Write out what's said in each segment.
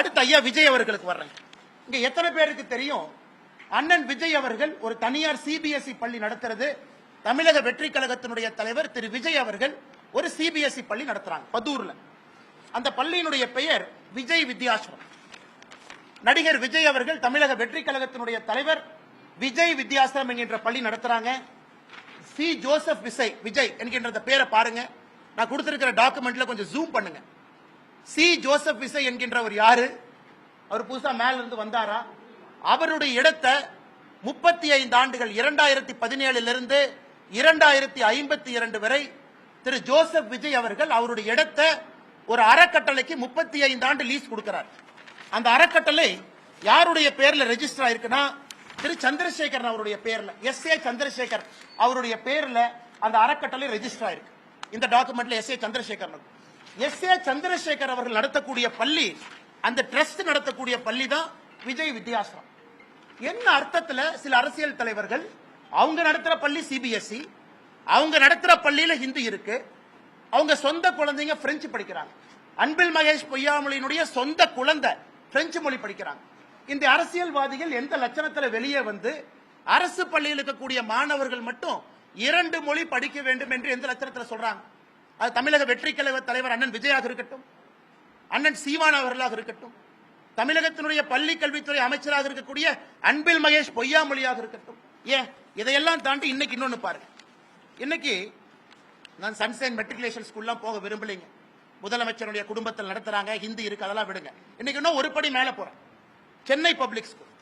அடுத்து ஐயா விஜய் அவர்களுக்கு வர்றேன். இங்க எத்தனை பேருக்கு தெரியும் அண்ணன் விஜய் அவர்கள் ஒரு தனியார் சிபிஎஸ்இ பள்ளி நடத்துறது, தமிழக வெற்றி கழகத்தினுடைய தலைவர் திரு விஜய் அவர்கள் ஒரு சிபிஎஸ்இ பள்ளி நடத்துறாங்க பதூர்ல. அந்த பள்ளியினுடைய பெயர் விஜய் வித்யாசிரம். நடிகர் விஜய் அவர்கள் தமிழக வெற்றி கழகத்தினுடைய தலைவர் விஜய் வித்யாசிரம் என்கின்ற பள்ளி நடத்துறாங்க. சி ஜோசப் விஜய் என்கின்ற பேரை பாருங்க. நான் கொடுத்திருக்கிற டாக்குமெண்ட்ல கொஞ்சம் ஜூம் பண்ணுங்க. சி ஜோசப் விஜய் என்கின்றவர் யாரு? அவர் புதுசா மேல இருந்து வந்தாரா? அவருடைய இடத்தை 35 ஆண்டுகள் 2017 இருந்து 2052 வரை திரு ஜோசப் விஜய் அவர்கள் அவருடைய இடத்தை ஒரு அறக்கட்டளைக்கு 35 ஆண்டு லீஸ் கொடுக்கிறார். அந்த அறக்கட்டளை யாருடைய பேர்ல ரெஜிஸ்டர் ஆயிருக்குன்னா திரு சந்திரசேகர் அவருடைய பேர்ல, எஸ்.ஏ. சந்திரசேகர் அவருடைய பேர்ல அந்த அறக்கட்டளை ரெஜிஸ்டர் ஆயிருக்கு. இந்த டாக்குமெண்ட்ல எஸ்.ஏ. சந்திரசேகர் அவர்கள் நடத்தக்கூடிய பள்ளி, அந்த ட்ரஸ்ட் நடத்தக்கூடிய பள்ளி தான் விஜய் வித்யாசிரம். என்ன அர்த்தத்துல சில அரசியல் தலைவர்கள் அவங்க நடத்துற பள்ளி சிபிஎஸ்இ, அவங்க நடத்துற பள்ளியில ஹிந்தி இருக்கு, அவங்க சொந்த குழந்தைங்க பிரெஞ்சு படிக்கிறாங்க. அன்பில் மகேஷ் பொய்யாமொழியினுடைய சொந்த குழந்தை பிரெஞ்சு மொழி படிக்கிறாங்க. இந்த அரசியல்வாதிகள் எந்த லட்சணத்துல வெளியே வந்து அரசு பள்ளியில் இருக்கக்கூடிய மாணவர்கள் மட்டும் 2 மொழி படிக்க வேண்டும் என்று எந்த லட்சணத்துல சொல்றாங்க? அது தமிழக வெற்றி கழக தலைவர் அண்ணன் விஜயாக இருக்கட்டும், அண்ணன் சீமான் அவர்களாக இருக்கட்டும், தமிழகத்தினுடைய பள்ளி கல்வித்துறை அமைச்சராக இருக்கக்கூடிய அன்பில் மகேஷ் பொய்யாமொழியாக இருக்கட்டும். ஏன் இதையெல்லாம் தாண்டி இன்னைக்கு இன்னொன்னு பாருங்க. இன்னைக்கு நான் சன்சைன் மெட்ரிகுலேஷன் ஸ்கூல்லாம் போக விரும்பலைங்க. முதலமைச்சருடைய குடும்பத்தில் நடத்துறாங்க, ஹிந்தி இருக்கு, அதெல்லாம் விடுங்க. இன்னைக்கு இன்னும் ஒரு படி மேல போறேன். சென்னை பப்ளிக் ஸ்கூல்,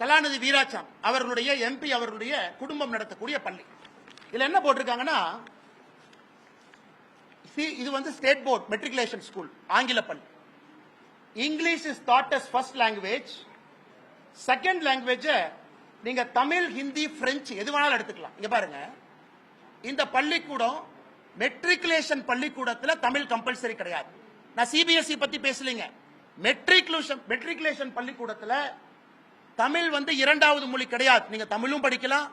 கலாநிதி வீராசாமி அவர்களுடைய எம்பி அவர்களுடைய குடும்பம் நடத்தக்கூடிய பள்ளி. இதுல என்ன போட்டிருக்காங்கன்னா, இது வந்து ஸ்டேட் போர்ட் மெட்ரிகுலேஷன் ஸ்கூல், ஆங்கில பள்ளி. English is taught as first language. Second language நீங்க தமிழ், ஹிந்தி, பிரெஞ்சு எது வேணாலும் எடுத்துக்கலாம். இங்க பாருங்க, இந்த பள்ளிக்கூடம் மெட்ரிகுலேஷன் பள்ளிக்கூடத்தில் தமிழ் கம்பல்சரி கிடையாது. நான் சிபிஎஸ்இ பத்தி பேசலீங்க. மெட்ரிகுலேஷன் பள்ளிக்கூடத்தில் தமிழ் வந்து 2வது மொழி கிடையாது. நீங்க தமிழும் படிக்கலாம்,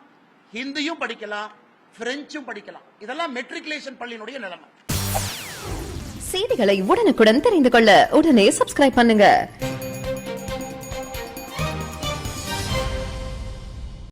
ஹிந்தியும் படிக்கலாம், பிரெஞ்சும் படிக்கலாம். இதெல்லாம் மெட்ரிகுலேஷன் பள்ளியினுடைய நிலைமை. செய்திகளை உடனுக்குடன் தெரிந்து கொள்ள உடனே சப்ஸ்கிரைப் பண்ணுங்க.